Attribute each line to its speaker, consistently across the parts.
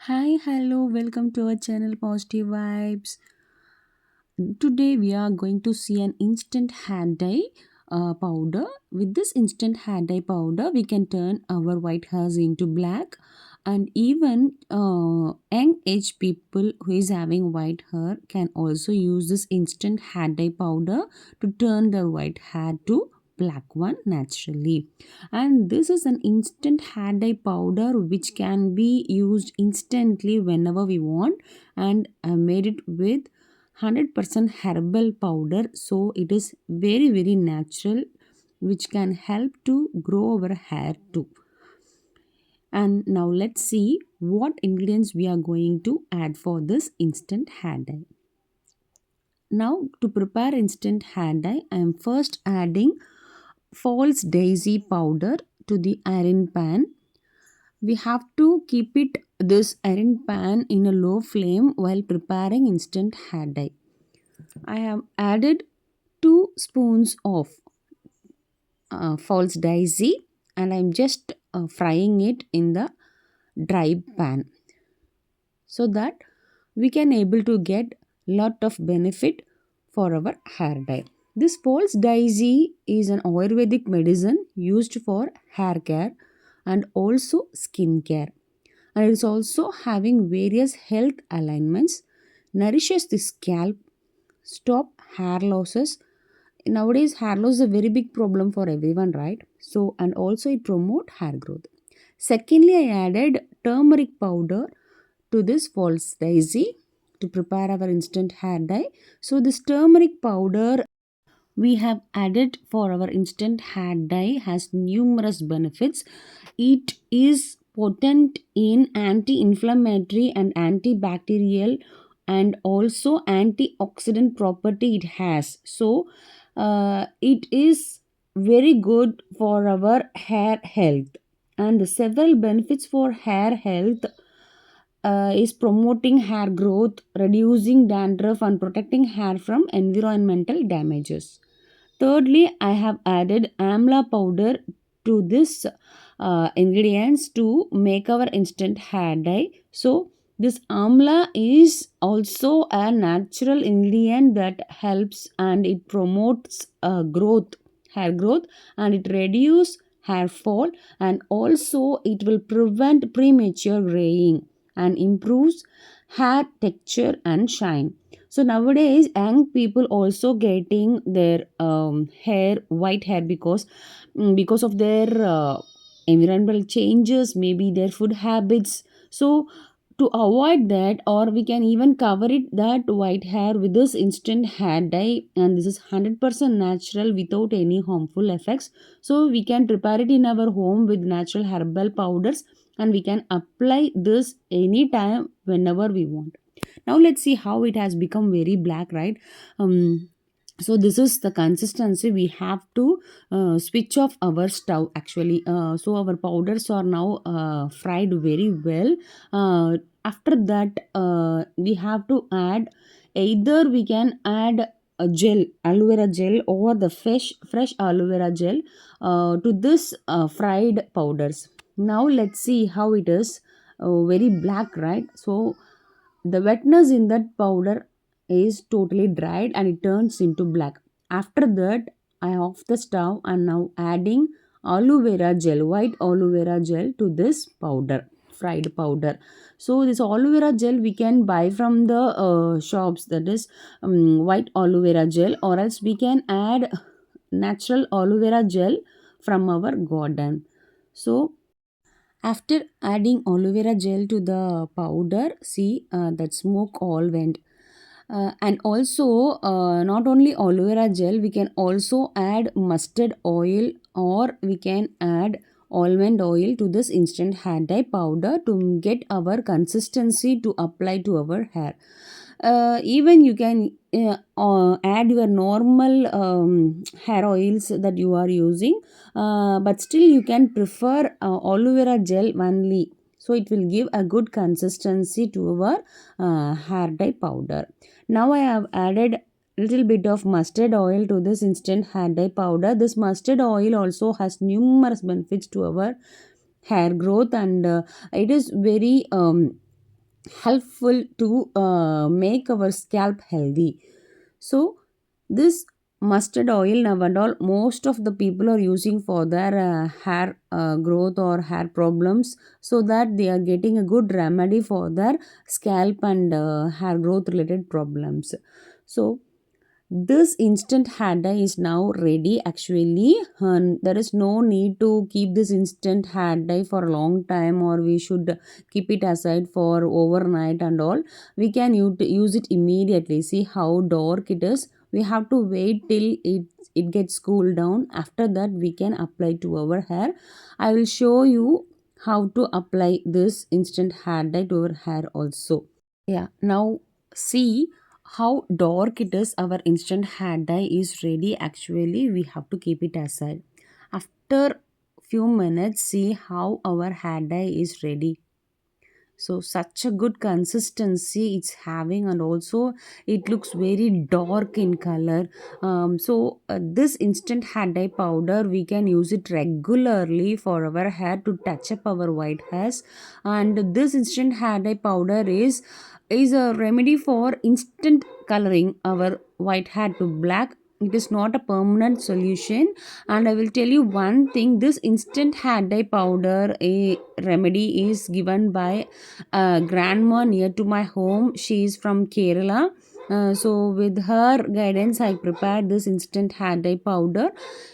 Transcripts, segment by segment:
Speaker 1: Hi, hello, welcome to our channel Positive Vibes. Today we are going to see an instant hair dye powder. With this instant hair dye powder, we can turn our white hairs into black, and even young age people who is having white hair can also use this instant hair dye powder to turn their white hair to black one naturally. And this is an instant hair dye powder which can be used instantly whenever we want, and I made it with 100% herbal powder, so it is very natural, which can help to grow our hair too. And now let's see what ingredients we are going to add for this instant hair dye. Now, to prepare instant hair dye, I am first adding false daisy powder to the iron pan. We have to keep this iron pan in a low flame while preparing instant hair dye. I have added 2 spoons of false daisy, and I'm just frying it in the dry pan so that we can able to get lot of benefit for our hair dye. This false daisy is an Ayurvedic medicine used for hair care and also skin care, and it is also having various health alignments, nourishes the scalp, stop hair losses. Nowadays hair loss is a very big problem for everyone, right? So, and also it promote hair growth. Secondly, I added turmeric powder to this false daisy to prepare our instant hair dye. So this turmeric powder we have added for our instant hair dye has numerous benefits. It is potent in anti-inflammatory and antibacterial and also antioxidant property it has. So it is very good for our hair health, and the several benefits for hair health is promoting hair growth, reducing dandruff, and protecting hair from environmental damages. Thirdly, I have added amla powder to this ingredients to make our instant hair dye. So this amla is also a natural ingredient that helps and it promotes growth, hair growth, and it reduces hair fall, and also it will prevent premature graying and improves hair texture and shine. So nowadays young people also getting their hair white hair because of their environmental changes, maybe their food habits. So to avoid that, or we can even cover it that white hair with this instant hair dye, and this is 100% natural without any harmful effects. So we can prepare it in our home with natural herbal powders, and we can apply this anytime whenever we want. Now let's see how it has become very black, right? So this is the consistency. We have to switch off our stove actually. So our powders are now fried very well. After that, we have to add, either we can add a gel, aloe vera gel, or the fresh aloe vera gel to this fried powders. Now let's see how it is. Very black, right? So the wetness in that powder is totally dried and it turns into black. After that, I off the stove and now adding aloe vera gel, white aloe vera gel to this powder, fried powder. So this aloe vera gel we can buy from the shops, that is white aloe vera gel, or else we can add natural aloe vera gel from our garden. So after adding aloe vera gel to the powder, see that smoke all went. And also, not only aloe vera gel, we can also add mustard oil, or we can add almond oil to this instant hair dye powder to get our consistency to apply to our hair. Even you can add your normal hair oils that you are using, but still you can prefer aloe vera gel only, so it will give a good consistency to our hair dye powder. Now I have added little bit of mustard oil to this instant hair dye powder. This mustard oil also has numerous benefits to our hair growth, and it is very helpful to make our scalp healthy. So this mustard oil nowadays most of the people are using for their hair growth or hair problems, so that they are getting a good remedy for their scalp and hair growth related problems. So this instant hair dye is now ready actually, and there is no need to keep this instant hair dye for a long time, or we should keep it aside for overnight and all. We can use it immediately. See how dark it is. We have to wait till it gets cooled down. After that we can apply to our hair. I will show you how to apply this instant hair dye to our hair also. Yeah, now see how dark it is. Our instant hair dye is ready. Actually, we have to keep it aside. After few minutes, see how our hair dye is ready. So such a good consistency it's having, and also it looks very dark in color. This instant hair dye powder, we can use it regularly for our hair to touch up our white hairs. And this instant hair dye powder is a remedy for instant coloring our white hair to black. It is not a permanent solution. And I will tell you one thing, this instant hair dye powder a remedy is given by a grandma near to my home. She is from Kerala. So with her guidance I prepared this instant hair dye powder.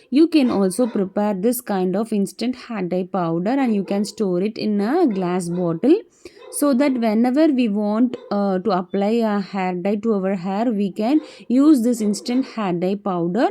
Speaker 1: You can also prepare this kind of instant hair dye powder, and you can store it in a glass bottle, so that whenever we want to apply a hair dye to our hair, we can use this instant hair dye powder,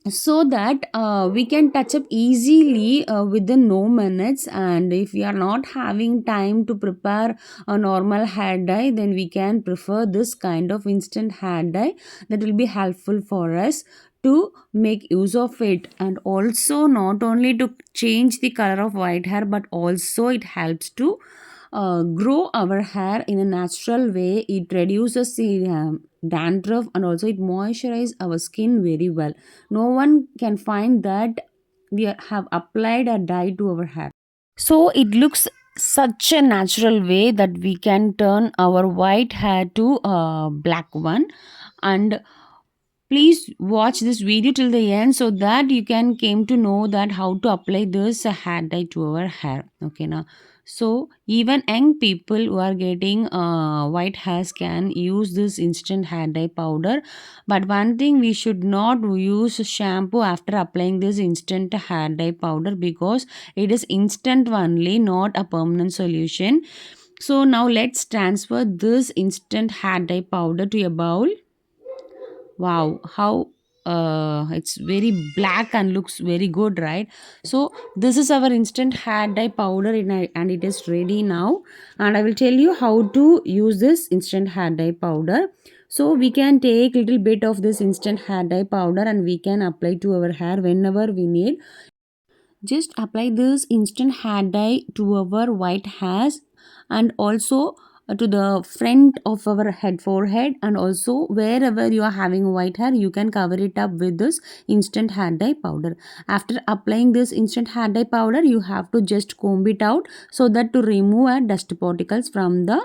Speaker 1: so that we can touch up easily within no minutes. And if we are not having time to prepare a normal hair dye, then we can prefer this kind of instant hair dye. That will be helpful for us to make use of it. And also not only to change the color of white hair, but also it helps to grow our hair in a natural way. It reduces the dandruff, and also it moisturizes our skin very well. No one can find that we have applied a dye to our hair. So it looks such a natural way that we can turn our white hair to a black one. And please watch this video till the end, so that you can came to know that how to apply this hair dye to our hair. Okay, now so even young people who are getting white hairs can use this instant hair dye powder. But one thing, we should not use shampoo after applying this instant hair dye powder, because it is instant only, not a permanent solution. So now let's transfer this instant hair dye powder to a bowl. Wow, how it's very black and looks very good, right? So this is our instant hair dye powder, and it is ready now. And I will tell you how to use this instant hair dye powder. So we can take little bit of this instant hair dye powder, and we can apply to our hair whenever we need. Just apply this instant hair dye to our white hairs, and also to the front of our head forehead, and also wherever you are having white hair, you can cover it up with this instant hair dye powder. After applying this instant hair dye powder, you have to just comb it out, so that to remove dust particles from the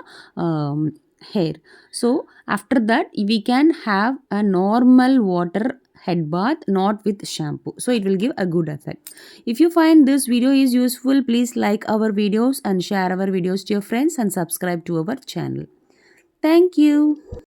Speaker 1: hair. So after that we can have a normal water head bath, not with shampoo, so it will give a good effect. If you find this video is useful, please like our videos and share our videos to your friends, and subscribe to our channel. Thank you.